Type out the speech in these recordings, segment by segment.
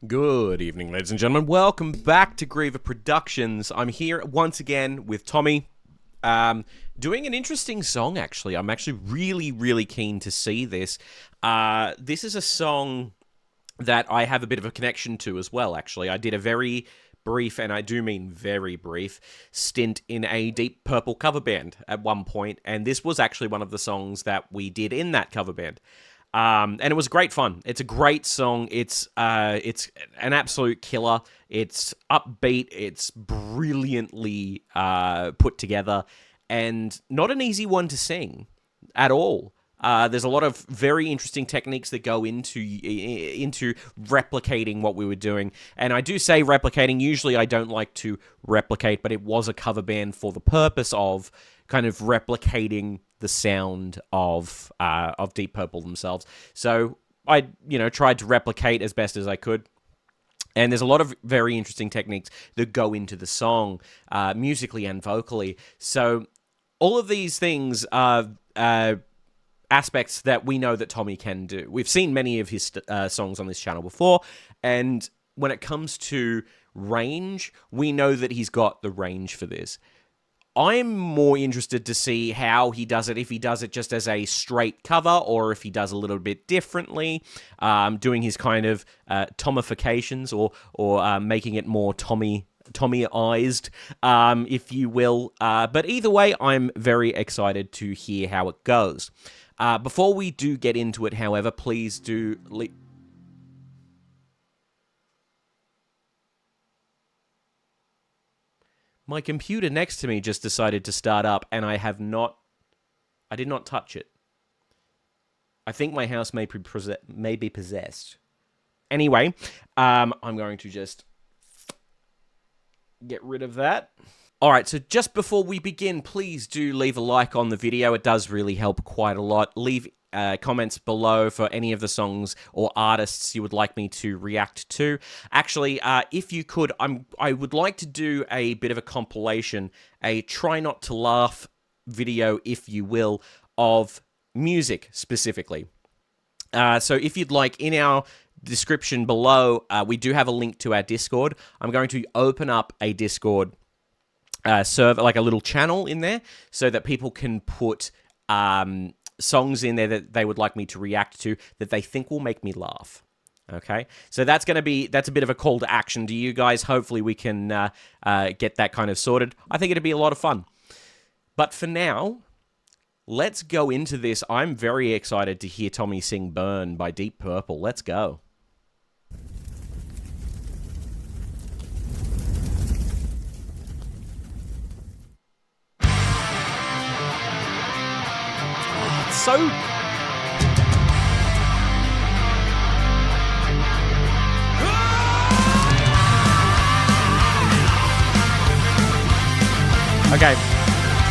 Good evening, ladies and gentlemen. Welcome back to Griever Productions. I'm here once again with Tommy, doing an interesting song, actually. I'm actually really keen to see this. This is a song that I have a bit of a connection to as well, actually. I did a very brief, and I do mean very brief, stint in a Deep Purple cover band at one point, and this was actually one of the songs that we did in that cover band. And it was great fun. It's a great song. It's an absolute killer. It's upbeat. It's brilliantly put together, and not an easy one to sing at all. There's a lot of very interesting techniques that go into replicating what we were doing. And I do say replicating. Usually I don't like to replicate, but it was a cover band for the purpose of kind of replicating the sound of Deep Purple themselves. So I, tried to replicate as best as I could. And there's a lot of very interesting techniques that go into the song, musically and vocally. So all of these things are aspects that we know that Tommy can do. We've seen many of his songs on this channel before, and when it comes to range, we know that he's got the range for this. I'm more interested to see how he does it, if he does it just as a straight cover, or if he does a little bit differently, doing his kind of Tomifications, or making it more Tommy-ized, if you will. But either way, I'm very excited to hear how it goes. Before we do get into it, however, please do... My computer next to me just decided to start up, and I did not touch it. I think my house may be possessed. Anyway, I'm going to just get rid of that. Alright, so just before we begin, please do leave a like on the video. It does really help quite a lot. Leave comments below for any of the songs or artists you would like me to react to. Actually, if you could, I would like to do a bit of a compilation, a try not to laugh video, if you will, of music specifically. So if you'd like, in our description below, we do have a link to our Discord. I'm going to open up a Discord server, like a little channel in there, so that people can put songs in there that they would like me to react to that they think will make me laugh. Okay, so that's a bit of a call to action to you guys. Hopefully we can get that kind of sorted. I think it'd be a lot of fun. But for now, let's go into this. I'm very excited to hear Tommy sing Burn by Deep Purple. Let's go. So okay,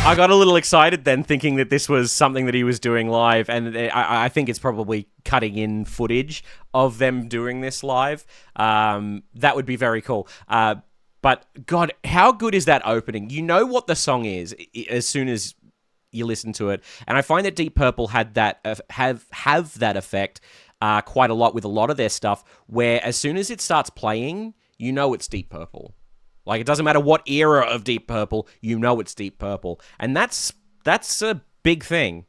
I got a little excited then, thinking that this was something that he was doing live, and I think it's probably cutting in footage of them doing this live. That would be very cool. But God, how good is that opening? You know what the song is as soon as you listen to it, and I find that Deep Purple had that have that effect quite a lot with a lot of their stuff, where as soon as it starts playing, you know it's Deep Purple. Like, it doesn't matter what era of Deep Purple, you know it's Deep Purple, and that's a big thing.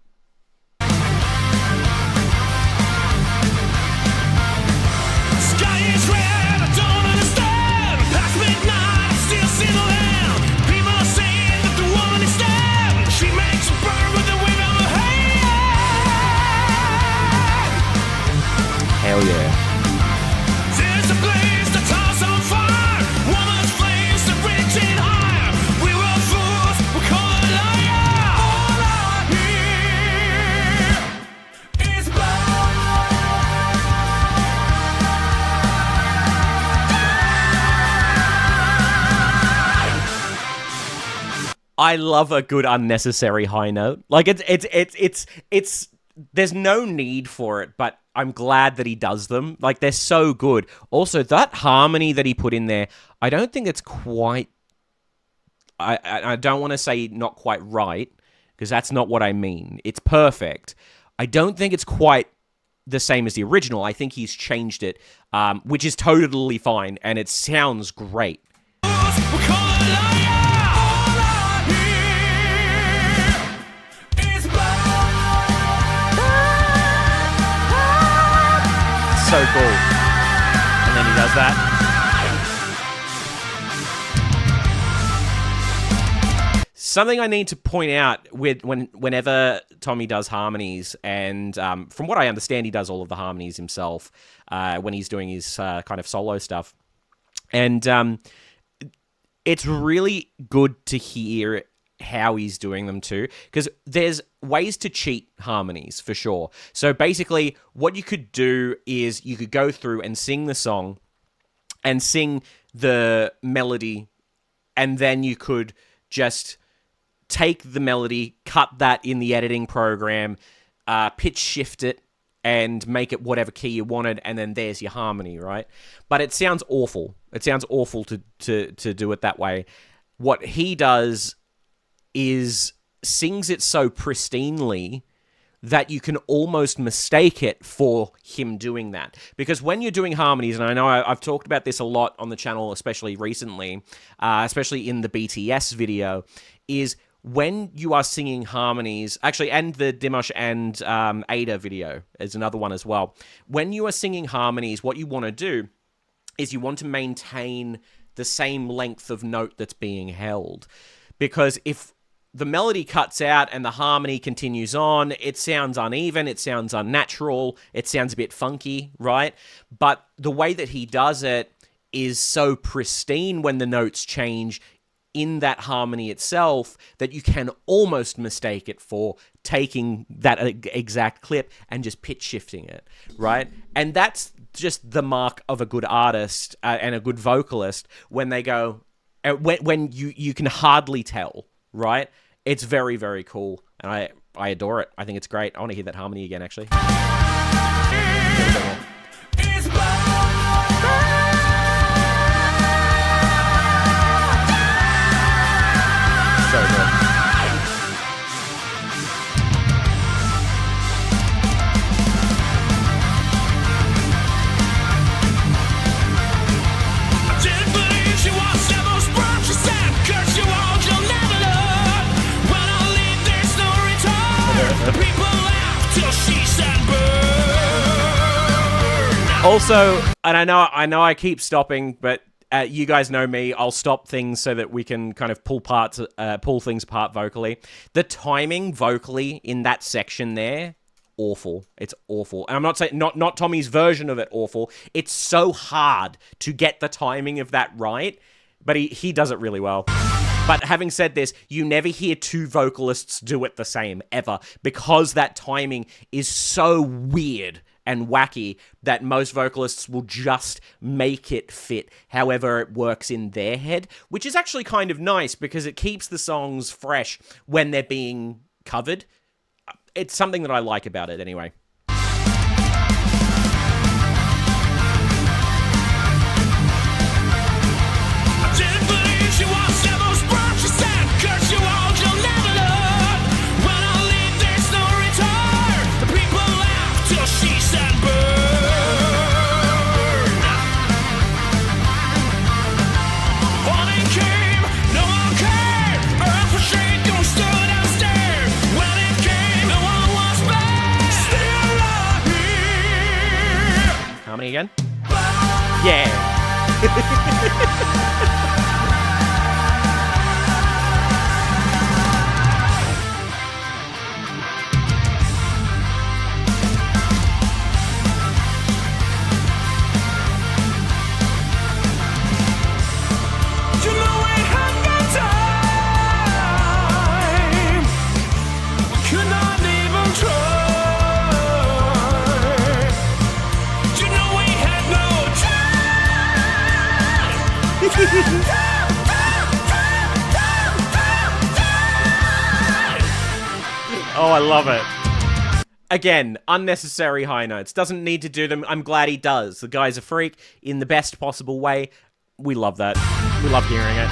Hell yeah. There's a blaze that toss on fire. Woman's flames that reaching higher. We were fools, we call it liar. All I hear is blood. I love a good unnecessary high note. Like, it's there's no need for it, but I'm glad that he does them. Like, they're so good. Also, that harmony that he put in there, I don't think it's quite... I don't want to say not quite right, because that's not what I mean. It's perfect. I don't think it's quite the same as the original. I think he's changed it, which is totally fine, and it sounds great. So cool. And then he does that. Something I need to point out whenever Tommy does harmonies, and from what I understand, he does all of the harmonies himself when he's doing his kind of solo stuff. And it's really good to hear how he's doing them too, because there's ways to cheat harmonies for sure. So basically what you could do is you could go through and sing the song and sing the melody, and then you could just take the melody, cut that in the editing program, pitch shift it, and make it whatever key you wanted, and then there's your harmony, right? But it sounds awful. It sounds awful to do it that way. What he does is sings it so pristinely that you can almost mistake it for him doing that. Because when you're doing harmonies, and I know I've talked about this a lot on the channel, especially recently, especially in the BTS video, is when you are singing harmonies, actually, and the Dimash and Ada video is another one as well. When you are singing harmonies, what you want to do is you want to maintain the same length of note that's being held. Because if the melody cuts out and the harmony continues on, it sounds uneven, it sounds unnatural, it sounds a bit funky, right? But the way that he does it is so pristine when the notes change in that harmony itself that you can almost mistake it for taking that exact clip and just pitch shifting it, right? And that's just the mark of a good artist and a good vocalist when they go, when you can hardly tell, right? It's very, very cool, and I adore it. I think it's great. I want to hear that harmony again, actually. So good. Also, and I know I keep stopping, but you guys know me. I'll stop things so that we can kind of pull things apart vocally. The timing vocally in that section there, awful. It's awful. And I'm not saying not Tommy's version of it awful. It's so hard to get the timing of that right, but he does it really well. But having said this, you never hear two vocalists do it the same, ever, because that timing is so weird and wacky that most vocalists will just make it fit however it works in their head, which is actually kind of nice because it keeps the songs fresh when they're being covered. It's something that I like about it anyway. Harmony again? Yeah! Oh, I love it. Again, unnecessary high notes. Doesn't need to do them. I'm glad he does. The guy's a freak in the best possible way. We love that. We love hearing it.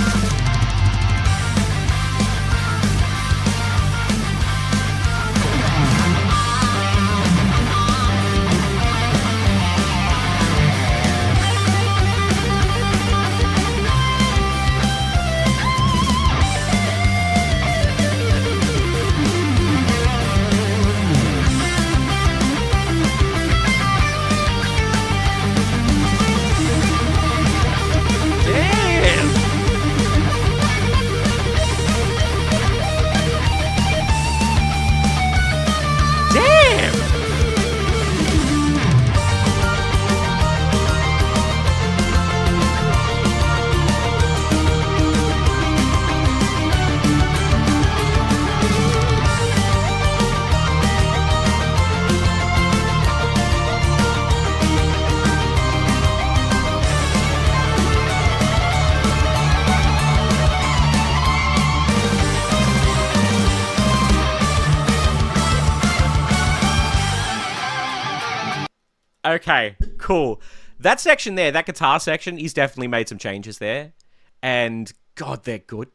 Okay, cool. That section there, that guitar section, he's definitely made some changes there. And God, they're good.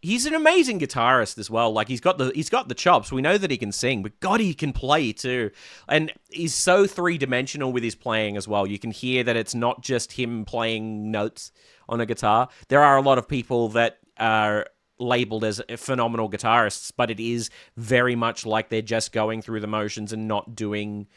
He's an amazing guitarist as well. Like he's got the chops. We know that he can sing, but God, he can play too. And he's so three-dimensional with his playing as well. You can hear that it's not just him playing notes on a guitar. There are a lot of people that are labeled as phenomenal guitarists, but it is very much like they're just going through the motions and not doing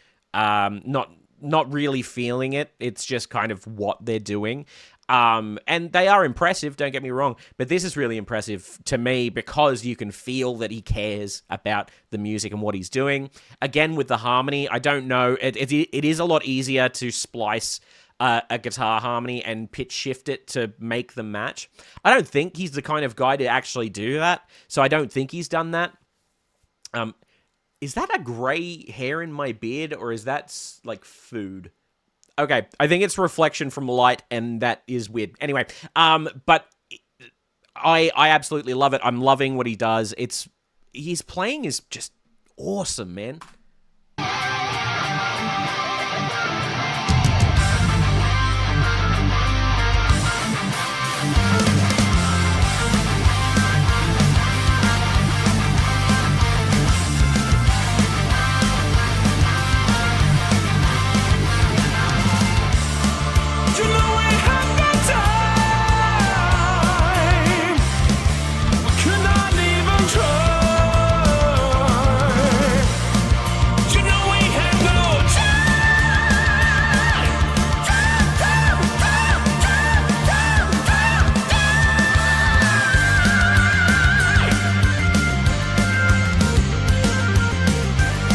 not really feeling it. It's just kind of what they're doing. And they are impressive, don't get me wrong, but this is really impressive to me because you can feel that he cares about the music and what he's doing. Again, with the harmony, I don't know, it is a lot easier to splice a guitar harmony and pitch shift it to make them match. I don't think he's the kind of guy to actually do that, so I don't think he's done that. Is that a grey hair in my beard, or is that, like, food? Okay, I think it's reflection from light, and that is weird. Anyway, but I absolutely love it. I'm loving what he does. His playing is just awesome, man.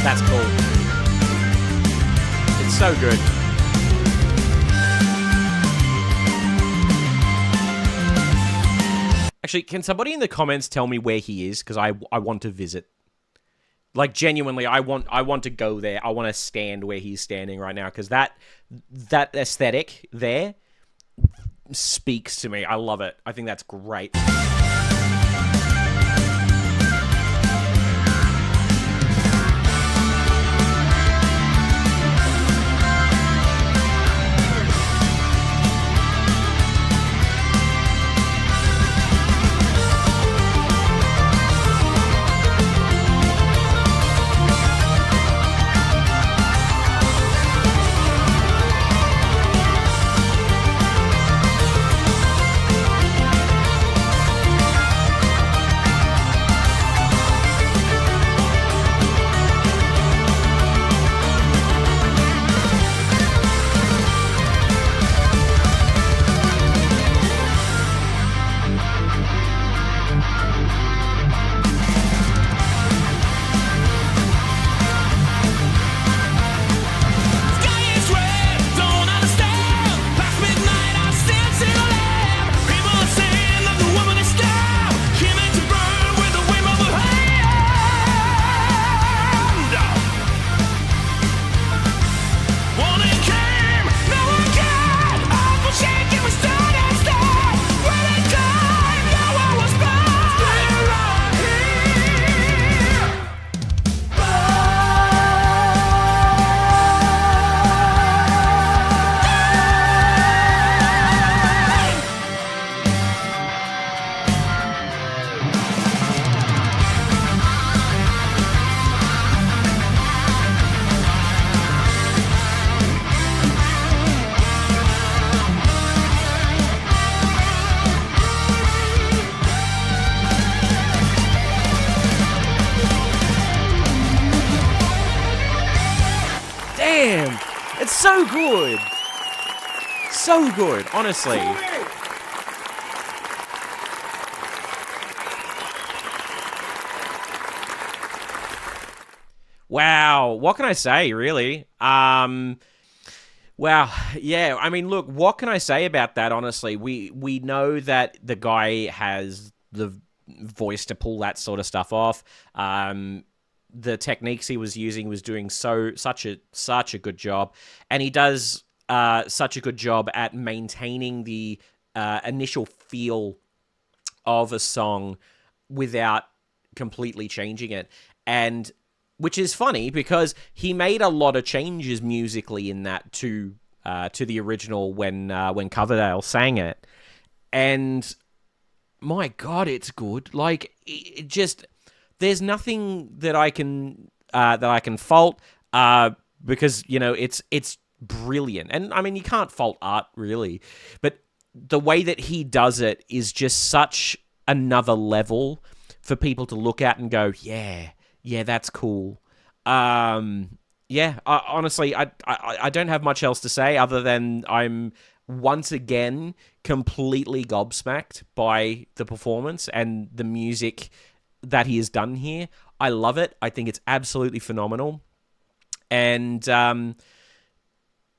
That's cool. It's so good. Actually, can somebody in the comments tell me where he is? Because I want to visit. Like, genuinely, I want to go there. I want to stand where he's standing right now. Because that aesthetic there speaks to me. I love it. I think that's great. Damn! It's so good! So good, honestly. Wow, what can I say, really? Wow, yeah, I mean, look, what can I say about that, honestly? We know that the guy has the voice to pull that sort of stuff off. The techniques he was using was doing such a good job, and he does such a good job at maintaining the initial feel of a song without completely changing it. And which is funny because he made a lot of changes musically in that to the original when Coverdale sang it, and my God, it's good. Like it just there's nothing that I can fault because it's brilliant, and I mean you can't fault art really, but the way that he does it is just such another level for people to look at and go, yeah, that's cool. Honestly, I don't have much else to say other than I'm once again completely gobsmacked by the performance and the music that he has done here. I love it. I think it's absolutely phenomenal. And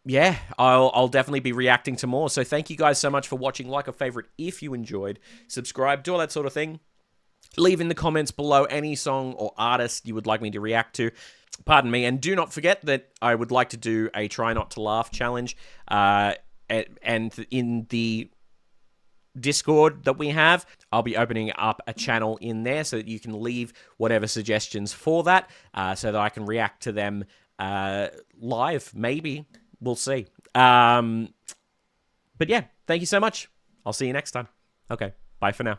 yeah, I'll definitely be reacting to more. So thank you guys so much for watching. Like a favorite if you enjoyed. Subscribe, do all that sort of thing. Leave in the comments below any song or artist you would like me to react to. Pardon me. And do not forget that I would like to do a try not to laugh challenge. And in the Discord that we have, I'll be opening up a channel in there so that you can leave whatever suggestions for that, so that I can react to them live. Maybe. We'll see. But yeah, thank you so much. I'll see you next time. Okay, bye for now.